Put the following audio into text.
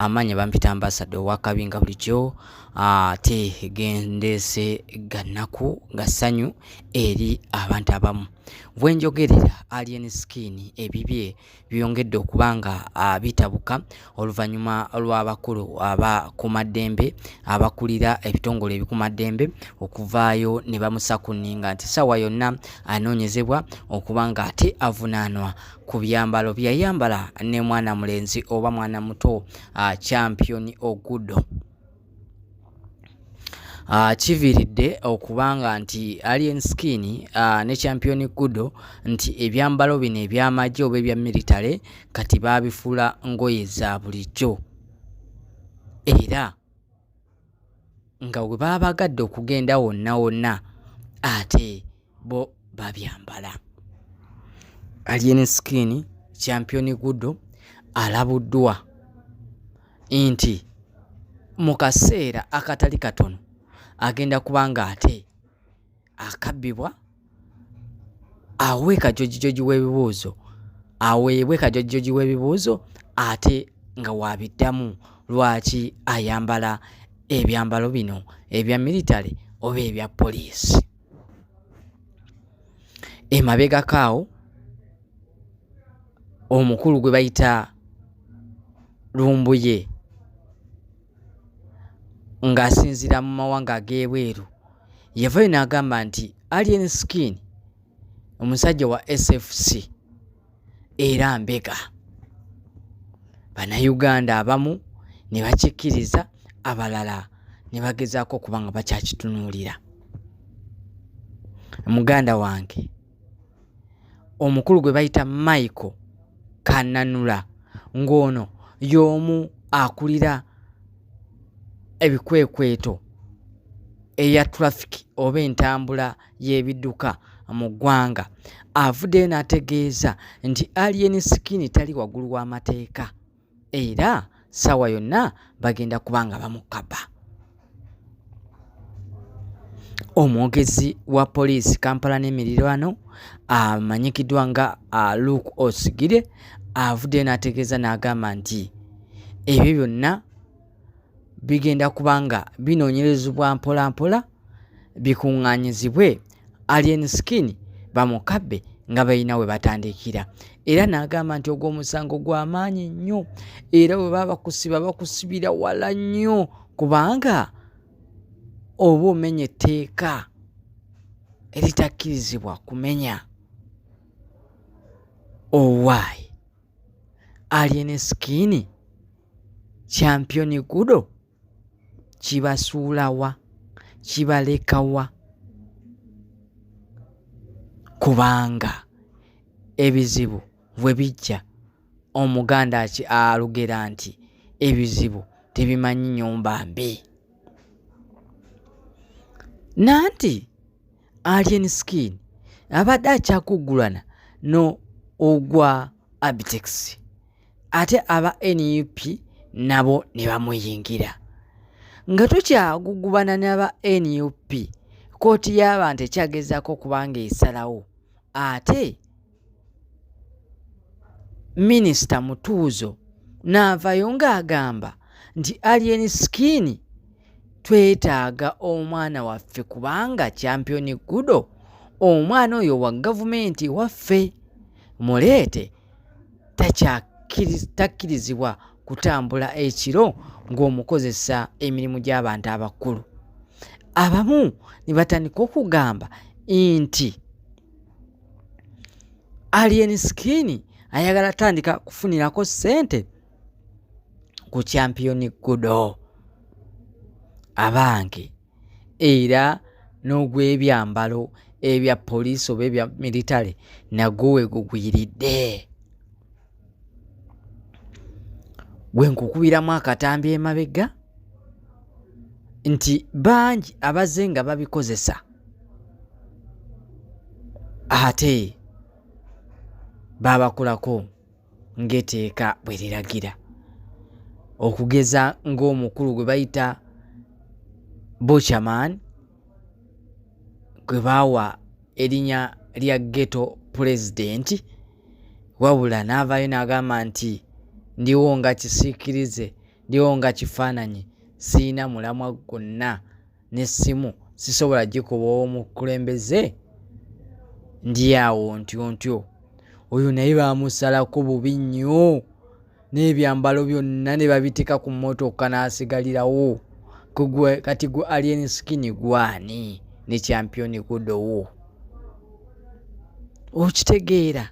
amanya bampita ambassador wa Kabinga bulijjo ate gendese gannaku gasanyu eri abantu abamu. Bwenjogerera Alien Skin ebibye byongedde okubanga bitabuka oluvannyuma lw'abakulu abakumaddembe abakulira ebitongole ebikumaddembe okuvaayo ne bamusakuninga nti sawa yonna anoonyezebwa okubanga ate avunaanwa ku byambalo byayambala ne mwana mulenzi oba mwana muto Champion Ogudo. Kiviridde okubanga nti Alien Skin ne Champion Ogudo nti ebyambalo bino ebyamagye oba ebya military kati babifuula ngoye za bulijjo era nga bwe babagadde okugenda wonna wonna ate bo babyambala. Alien Skin Champion Ogudo alabuddwa nti mu kaseera akatali katono agenda kubanga ate akabbibwa aweebwe kajojijoji w'ebibuuzo ate nga wabiddamu lwaki ayambala ebyambalo bino ebya military oba ebya poliisi. Emabegakaawo omukulu gwe bayita Lumbuye ng'asinziira mu mawanga ag'ebweru yavayo n'agamba nti Alien Skin omusajja wa SFC era mbega. Bannayuganda abamu ne bakikkiriza, abalala ne bagezaako okuba nga bakyakitunuulira. Muganda wange omukulu gwe bayita Michael Kananula ng'ono y'omu akulira ebikwekweto eya traffic oba entambula y'ebidduka mu ggwanga avuddeyo n'ategeeza nti Alien Skin tali waggulu w'amateeka era sawa yonna bagenda kubanga bamukaba. Omwogezi wa poliisi Kampala n'emiriraano amanyikiddwa nga Luke Osigire avuddeyo n'ategeeza n'agamba nti ebyo byonna bigenda kubanga binoonyerezebwa mpola mpola bikuŋŋaanyizibwe Alien Skin bamukabbe nga balina we batandikira. Era n'agamba nti ogw'omusango gw'amaanyi nnyo era bwe baba bakusiba bakusibira wala nnyo kubanga oba omenya etteeka eritakkirizibwa kumenya. Owaayi Alien Skin Champion Ogudo kibasuulawa kibalekawa kubanga ebizibu bwe bijja Omuganda alugera nti ebizibu tebimanyi nnyumba mbi. Nanti Alien Skin abadde akyakuggulana no ogwa Abitex ate aba NUP nabo ne bamuyingira nga tokyagugubana n'aba NUP. Kooti y'abantu ekyagezaako okubanga esalawo ate Minisita Mutuuzo n'avayo ng'agamba nti Alien Skin twetaaga omwana waffe kubanga Champion Ogudo omwana oyo wa gavumenti waffe muleete takkirizibwa kutambula ekiro ng'omukozesa emirimu gy'abantu abakulu. Abamu ne batandika okugamba nti Alien Skin ayagala tandika kufunirako ssente ku Champion Ogudo abange era n'ogw'ebyambalo ebya poliisi oba ebya military nagwo wegugwiridde. Bwe nkukubiramu akatambi emabega nti bangi abazze nga babikozesa ate babakolako ng'etteeka bwe liragira okugeza ng'omukulu gwe bayita Buchaman gwe baawa erinnya lya ghetto president wabula n'avaayo n'agamba nti ndiwo nga kisiikirize ndiwo nga kifaananyi siina mulamwa gwonna n'essimu sisobola gikuba omukulembeze ndi awo ntyo oyo naye baamusalako bubi nnyo n'ebyambalo byonna ne babiteeka ku mmotoka n'asigalirawo kati gwe Alien Skin gwani ne champion gudowo okitegeera